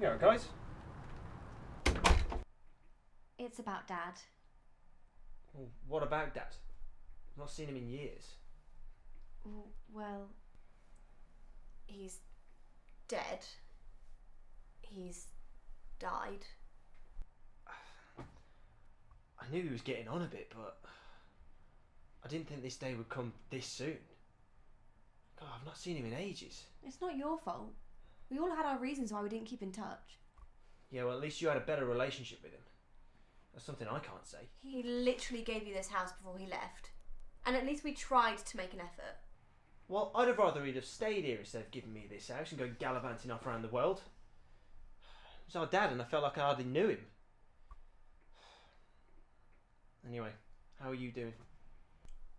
Yeah, guys. It's about Dad. Well, what about Dad? I've not seen him in years. Well, he's dead. He's died. I knew he was getting on a bit, but I didn't think this day would come this soon. God, I've not seen him in ages. It's not your fault. We all had our reasons why we didn't keep in touch. Yeah, well, at least you had a better relationship with him. That's something I can't say. He literally gave you this house before he left. And at least we tried to make an effort. Well, I'd have rather he'd have stayed here instead of giving me this house and go gallivanting off around the world. It was our dad, and I felt like I hardly knew him. Anyway, how are you doing?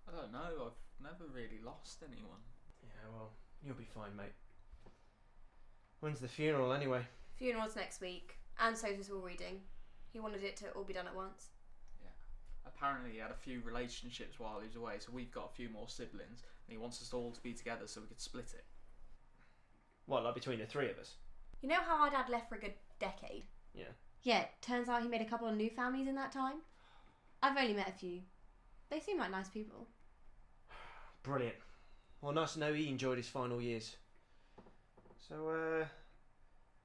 I don't know, I've never really lost anyone. Yeah, well, you'll be fine, mate. When's the funeral, anyway? Funeral's next week, and so's his will reading. He wanted it to all be done at once. Yeah. Apparently he had a few relationships while he was away, so we've got a few more siblings, and he wants us all to be together so we could split it. What, like between the three of us? You know how our dad left for a good decade? Yeah. Yeah, turns out he made a couple of new families in that time. I've only met a few. They seem like nice people. Brilliant. Well, nice to know he enjoyed his final years. So,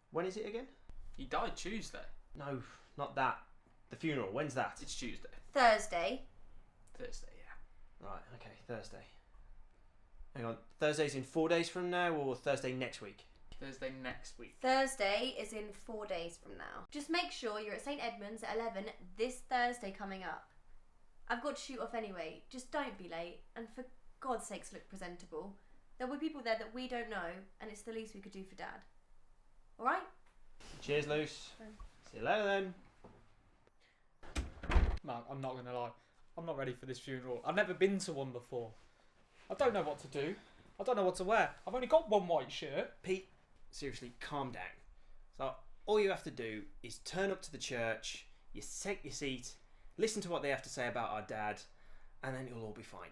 when is it again? He died Tuesday. No, not that. The funeral, when's that? It's Tuesday. Thursday. Thursday, yeah. Right, okay, Thursday. Hang on, Thursday's in 4 days from now or Thursday next week? Thursday next week. Thursday is in 4 days from now. Just make sure you're at St Edmund's at 11 this Thursday coming up. I've got to shoot off anyway. Just don't be late, and for God's sakes look presentable. There'll be people there that we don't know, and it's the least we could do for Dad. Alright? Cheers, Luce. See you later then. Man, I'm not going to lie. I'm not ready for this funeral. I've never been to one before. I don't know what to do. I don't know what to wear. I've only got one white shirt. Pete, seriously, calm down. So, all you have to do is turn up to the church, you take your seat, listen to what they have to say about our dad, and then it'll all be fine.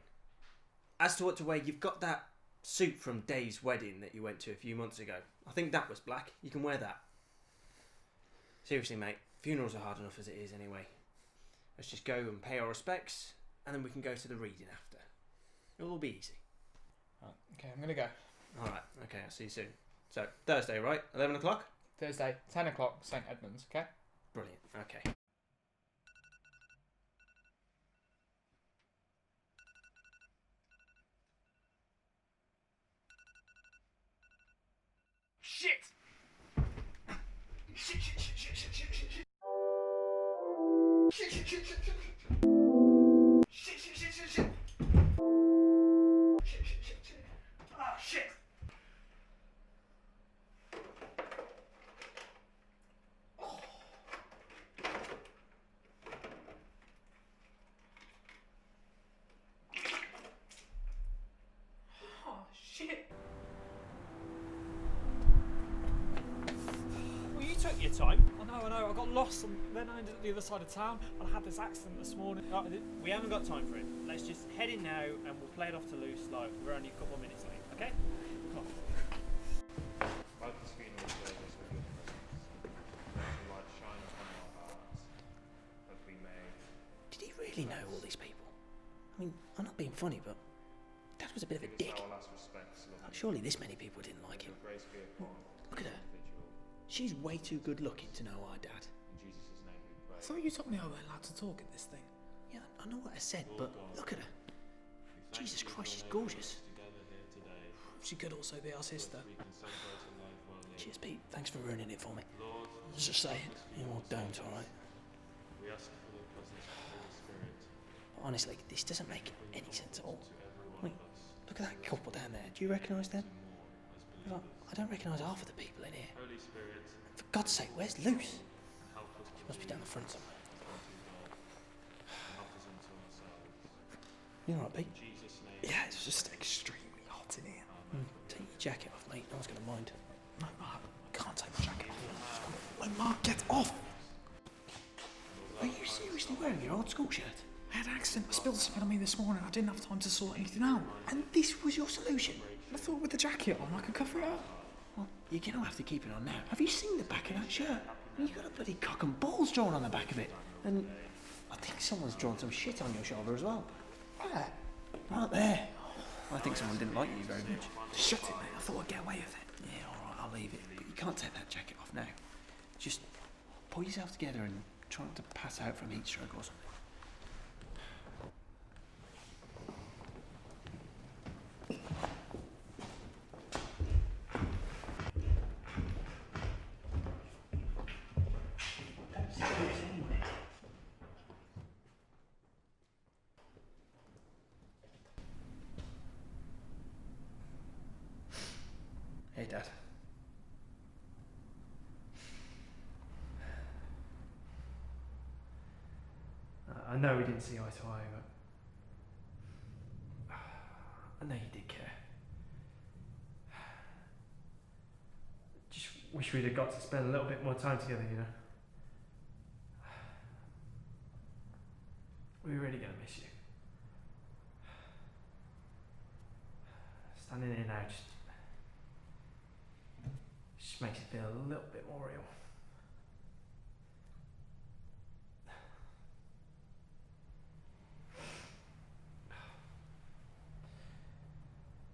As to what to wear, you've got that suit from Dave's wedding that you went to a few months ago. I think that was black. You can wear that. Seriously, mate, funerals are hard enough as it is anyway. Let's just go and pay our respects, and then we can go to the reading after. It'll all be easy. Right, okay, I'm going to go. Alright, okay, I'll see you soon. So, Thursday, right? 11 o'clock? Thursday, 10 o'clock, St Edmund's, okay? Brilliant, okay. Shit! Shit, shit, shit, shit, shit, shit, shit, shit. Shit, shit, shit, shit, shit, shit. Shit, shit, shit, shit, shit. Shit, shit, shit, shit. Ah, shit. Oh, shit. Well, you took your time. I know. I got lost and then I ended up the other side of town and I had this accident this morning. We haven't got time for it. Let's just head in now and we'll play it off to Luce like we're only a couple of minutes late, okay? Come on. Let this funeral service with your presence. Let the light shine upon our hearts, that we may. Did he really know all these people? I mean, I'm not being funny, but Dad was a bit of a dick. Our last respects, Lord. Surely this many people didn't like him. Grace be upon Look at her. individual. She's way too good looking to know our dad. In Jesus' name we pray. I thought you told me I weren't allowed to talk at this thing. Yeah, I know what I said, but look at her. Jesus Christ, she's gorgeous. She could also be our sister. Cheers, Pete. Thanks for ruining it for me. Let's just say it. You all don't, alright? We ask for the presence of the Holy Spirit. Honestly, this doesn't make any sense at all. I mean, look at that couple down there. Do you recognise them? I don't recognise half of the people in here. Holy Spirit, For God's sake, where's Luce? help us She must be down the front somewhere. not us into ourselves. You alright, Pete? In Jesus' name. Yeah, it's just extremely hot in here. Take your jacket off, mate. No one's going to mind. No, Mark, I can't take my jacket off. No, Mark, get off! Are you seriously wearing your old school shirt? I had an accident. I spilled something on me this morning. I didn't have time to sort anything out. And this was your solution? I thought with the jacket on, I could cover it up. Well, you're going to have to keep it on now. Have you seen the back of that shirt? You've got a bloody cock and balls drawn on the back of it. And I think someone's drawn some shit on your shoulder as well. Where? Right there. I think someone didn't like you very much. Shut it, mate. I thought I'd get away with it. Yeah, all right, I'll leave it. But you can't take that jacket off now. Just pull yourself together and try not to pass out from heat stroke or something. Hey, Dad. I know we didn't see eye to eye, but I know you did care. Just wish we'd have got to spend a little bit more time together, you know. We're really gonna miss you. Standing here now just makes it feel a little bit more real.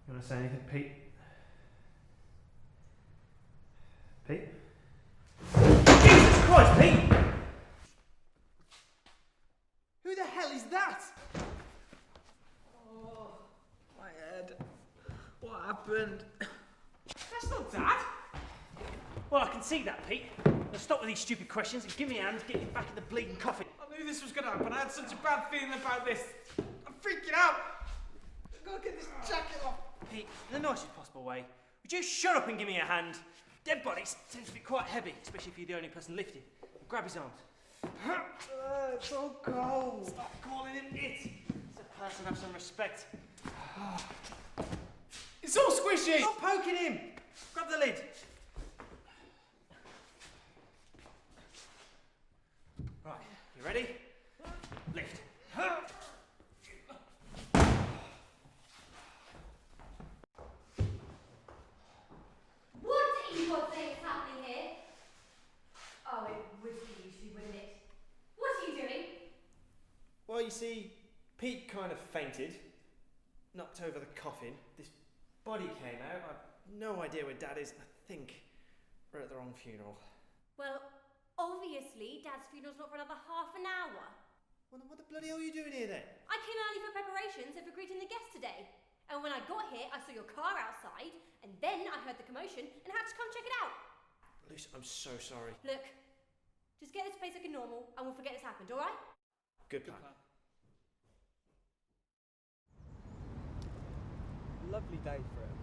You want to say anything, Pete? Pete? Jesus Christ, Pete! Who the hell is that? Oh, my head. What happened? That's not Dad. Well, I can see that, Pete. Now stop with these stupid questions and give me a hand to get you back in the bleeding coffin. I knew this was going to happen. I had such a bad feeling about this. I'm freaking out. I've got to get this jacket off. Pete, in the nicest possible way, would you shut up and give me a hand? Dead bodies tend to be quite heavy, especially if you're the only person lifting. Grab his arms. It's so cold. Stop calling him it. It's a person, have some respect. It's all squishy. Stop poking him. Grab the lid. Right, you ready? Lift. What in God's name is happening here? Oh, it would be usually, wouldn't it? What are you doing? Well, you see, Pete kind of fainted, knocked over the coffin. This body came out. I've no idea where Dad is. I think we're at the wrong funeral. Well, obviously, Dad's funeral's not for another half an hour. Well, then what the bloody hell are you doing here then? I came early for preparations and for greeting the guests today. And when I got here, I saw your car outside, and then I heard the commotion and had to come check it out. Luce, I'm so sorry. Look, just get this place looking normal, and we'll forget this happened, all right? Good plan. Lovely day for it.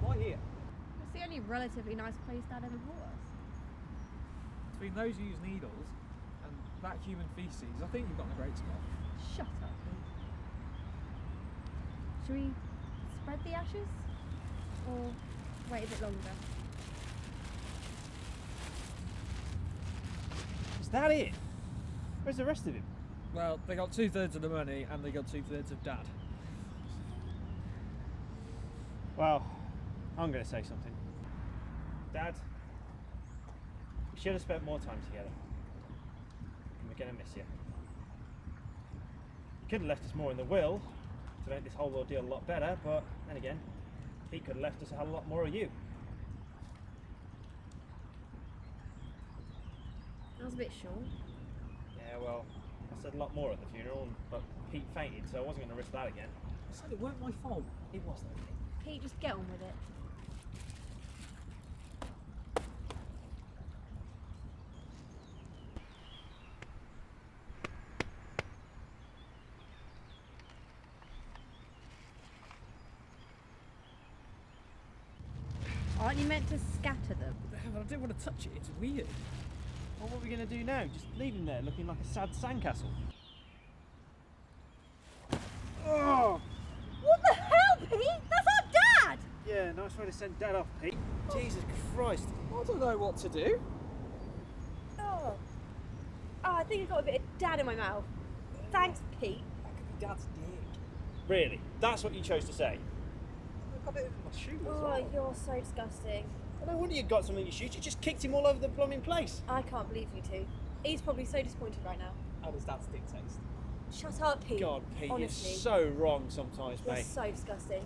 Why here? It's the only relatively nice place Dad ever brought us. Between those used needles and that human feces, I think you've got in a great spot. Shut up, Pete. Should we spread the ashes? Or wait a bit longer? Is that it? Where's the rest of him? Well, they got 2/3 of the money and they got 2/3 of Dad. Well, I'm going to say something. Dad, we should have spent more time together. And we're going to miss you. You could have left us more in the will to make this whole ordeal a lot better, but then again, he could have left us a hell of a lot more of you. That was a bit short. Yeah, well, I said a lot more at the funeral, but Pete fainted, so I wasn't going to risk that again. I said it weren't my fault. It was though. Pete, just get on with it. Aren't you meant to scatter them? I didn't want to touch it, it's weird. Well, what are we going to do now? Just leave him there looking like a sad sandcastle? Oh! What the hell, Pete? That's our Dad! Yeah, nice way to send Dad off, Pete. Jesus Christ. I don't know what to do. Oh, I think I got a bit of Dad in my mouth. Thanks, Pete. That could be Dad's dick. Really? That's what you chose to say? got it in my shoe as Oh, well. you're so disgusting. I no wonder you got something in your shoes. You just kicked him all over the blooming place. I can't believe you two. He's probably so disappointed right now. How does that stick taste? Shut up, Pete. God, Pete, Honestly. you're so wrong sometimes, You're mate. so disgusting.